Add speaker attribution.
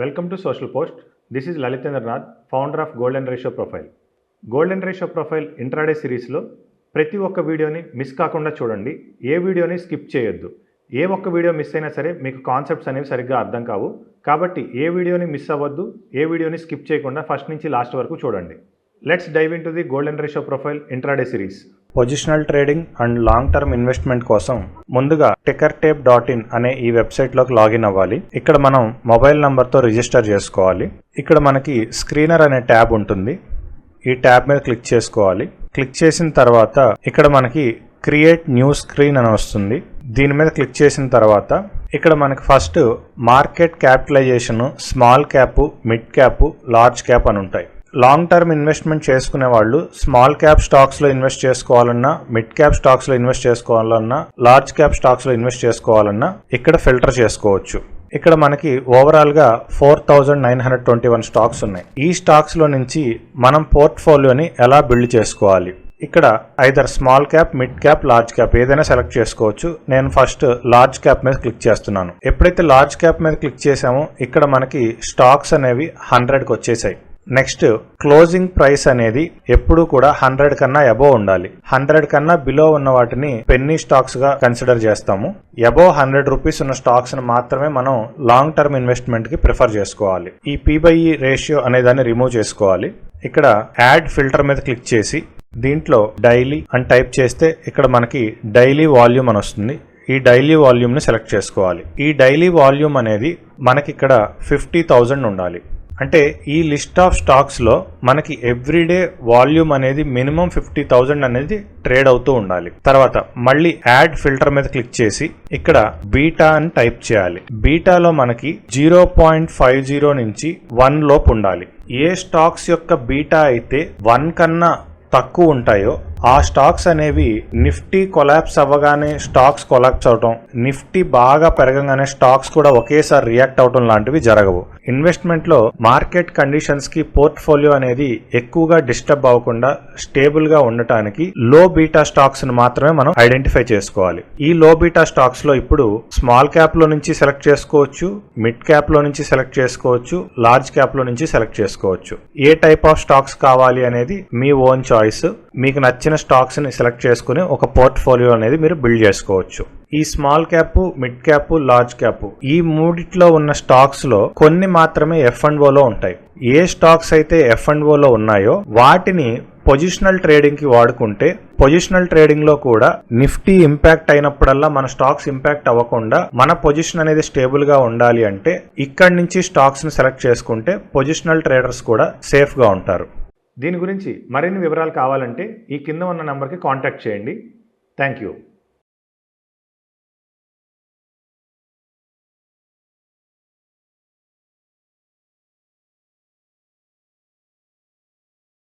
Speaker 1: Welcome to Social Post. This is Lalitendra Nath, founder of Golden Ratio Profile. Golden Ratio Profile intraday సిరీస్లో ప్రతి ఒక్క వీడియోని miss కాకుండా చూడండి. ఏ వీడియోని స్కిప్ చేయొద్దు. ఏ ఒక్క వీడియో మిస్ అయినా సరే మీకు కాన్సెప్ట్స్ అనేవి సరిగ్గా అర్థం కావు. కాబట్టి ఏ వీడియోని మిస్ అవ్వద్దు, ఏ వీడియోని స్కిప్ చేయకుండా ఫస్ట్ నుంచి లాస్ట్ వరకు చూడండి. Let's dive into the golden ratio profile intraday series. Positional trading and long term investment కోసం ముందుగా tickertape.in అనే ఈ వెబ్సైట్లోకి లాగిన్ అవ్వాలి. ఇక్కడ మనం మొబైల్ నంబర్తో రిజిస్టర్ చేసుకోవాలి. ఇక్కడ మనకి స్క్రీనర్ అనే ట్యాబ్ ఉంటుంది. ఈ ట్యాబ్ మీద క్లిక్ చేసుకోవాలి. క్లిక్ చేసిన తర్వాత ఇక్కడ మనకి క్రియేట్ న్యూ స్క్రీన్ అని వస్తుంది. దీని మీద క్లిక్ చేసిన తర్వాత ఇక్కడ మనకి first market capitalization, small cap, mid cap, large cap అని ఉంటాయి. లాంగ్ టర్మ్ ఇన్వెస్ట్మెంట్ చేసుకునే వాళ్ళు స్మాల్ క్యాప్ స్టాక్స్లో ఇన్వెస్ట్ చేసుకోవాలన్నా, మిడ్ క్యాప్ స్టాక్స్లో ఇన్వెస్ట్ చేసుకోవాలన్నా, లార్జ్ క్యాప్ స్టాక్స్లో ఇన్వెస్ట్ చేసుకోవాలన్నా ఇక్కడ ఫిల్టర్ చేసుకోవచ్చు. ఇక్కడ మనకి ఓవరాల్గా 4921 స్టాక్స్ ఉన్నాయి. ఈ స్టాక్స్లో నుంచి మనం పోర్ట్ఫోలియోని ఎలా బిల్డ్ చేసుకోవాలి, ఇక్కడ either small cap, mid cap, large cap ఏదైనా సెలెక్ట్ చేసుకోవచ్చు. నేను ఫస్ట్ లార్జ్ క్యాప్ మీద క్లిక్ చేస్తున్నాను. ఎప్పుడైతే లార్జ్ క్యాప్ మీద క్లిక్ చేసామో ఇక్కడ మనకి స్టాక్స్ అనేవి 100కి వచ్చేసాయి. నెక్స్ట్ క్లోజింగ్ ప్రైస్ అనేది ఎప్పుడు కూడా 100 కన్నా అబోవ్ ఉండాలి. 100 కన్నా బిలో ఉన్న వాటిని పెన్నీ స్టాక్స్ గా కన్సిడర్ చేస్తాము. అబోవ్ 100 రూపీస్ ఉన్న స్టాక్స్ ని మాత్రమే మనం లాంగ్ టర్మ్ ఇన్వెస్ట్మెంట్ కి ప్రిఫర్ చేసుకోవాలి. ఈ P/E రేషియో అనే దాన్ని రిమూవ్ చేసుకోవాలి. ఇక్కడ యాడ్ ఫిల్టర్ మీద క్లిక్ చేసి దీంట్లో డైలీ అని టైప్ చేస్తే ఇక్కడ మనకి డైలీ వాల్యూమ్ అని వస్తుంది. ఈ డైలీ వాల్యూమ్ ని సెలెక్ట్ చేసుకోవాలి. ఈ డైలీ వాల్యూమ్ అనేది మనకి ఇక్కడ 50,000 ఉండాలి. అంటే ఈ లిస్ట్ ఆఫ్ స్టాక్స్ లో మనకి ఎవ్రీడే వాల్యూమ్ అనేది మినిమం 50,000 అనేది ట్రేడ్ అవుతూ ఉండాలి. తర్వాత మళ్ళీ యాడ్ ఫిల్టర్ మీద క్లిక్ చేసి ఇక్కడ బీటా అని టైప్ చేయాలి. బీటాలో మనకి 0.50 నుంచి 1 లోపు ఉండాలి. ఏ స్టాక్స్ యొక్క బీటా అయితే 1 కన్నా తక్కువ ఉంటాయో ఆ స్టాక్స్ అనేవి నిఫ్టీ కొలాప్స్ అవ్వగానే స్టాక్స్ కొలాప్స్ అవటం, నిఫ్టీ బాగా పెరగగానే స్టాక్స్ కూడా ఒకేసారి రియాక్ట్ అవటం లాంటివి జరగవు. ఇన్వెస్ట్మెంట్ లో మార్కెట్ కండిషన్స్ కి పోర్ట్ఫోలియో అనేది ఎక్కువగా డిస్టర్బ్ అవ్వకుండా స్టేబుల్ గా ఉండటానికి లో బీటా స్టాక్స్ ని మాత్రమే మనం ఐడెంటిఫై చేసుకోవాలి. ఈ లో బీటా స్టాక్స్ లో ఇప్పుడు స్మాల్ క్యాప్ లో నుంచి సెలెక్ట్ చేసుకోవచ్చు, మిడ్ క్యాప్ లో నుంచి సెలెక్ట్ చేసుకోవచ్చు, లార్జ్ క్యాప్ లో నుంచి సెలెక్ట్ చేసుకోవచ్చు. ఏ టైప్ ఆఫ్ స్టాక్స్ కావాలి అనేది మీ ఓన్ చాయిస్. మీకు నచ్చిన స్టాక్స్ ని సెలెక్ట్ చేసుకుని ఒక పోర్ట్ఫోలియో అనేది మీరు బిల్డ్ చేసుకోవచ్చు. ఈ small cap, mid cap, large cap ఈ మూడిట్లో ఉన్న స్టాక్స్ లో కొన్ని మాత్రమే F&O లో ఉంటాయి. ఏ స్టాక్స్ అయితే F&O లో ఉన్నాయో వాటిని పొజిషనల్ ట్రేడింగ్ కి వాడుకుంటే పొజిషనల్ ట్రేడింగ్ లో కూడా నిఫ్టీ ఇంపాక్ట్ అయినప్పుడల్లా మన స్టాక్స్ ఇంపాక్ట్ అవ్వకుండా మన పొజిషన్ అనేది స్టేబుల్ గా ఉండాలి అంటే ఇక్కడి నుంచి స్టాక్స్ ని సెలెక్ట్ చేసుకుంటే పొజిషనల్ ట్రేడర్స్ కూడా సేఫ్ గా ఉంటారు. దీని గురించి మరిన్ని వివరాలు కావాలంటే ఈ కింద ఉన్న నంబర్కి కాంటాక్ట్ చేయండి. Thank you.